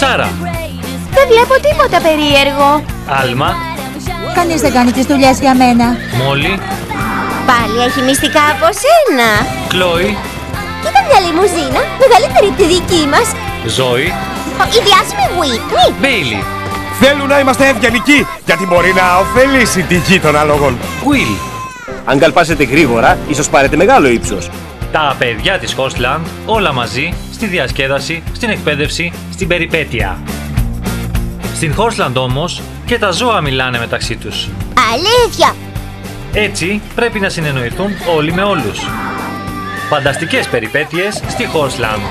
Σάρα. Δεν βλέπω τίποτα περίεργο. Άλμα. Κανείς δεν κάνει τις δουλειές για μένα. Μόλι. Πάλι έχει μυστικά από σένα. Κλόι. Κοίτα μια λιμουζίνα, μεγαλύτερη από τη δική μας. Ζόη. Η διάσημη Whitney. Μπέιλι. Θέλουν να είμαστε ευγενικοί, γιατί μπορεί να ωφελήσει τη γη των αλόγων. Will. Αν καλπάσετε γρήγορα, ίσως πάρετε μεγάλο ύψος. Τα παιδιά της Horseland, όλα μαζί, στη διασκέδαση, στην εκπαίδευση, στην περιπέτεια. Στην Horseland όμως και τα ζώα μιλάνε μεταξύ τους. Αλήθεια. Έτσι πρέπει να συνεννοηθούν όλοι με όλους. Φανταστικές περιπέτειες στη Horseland.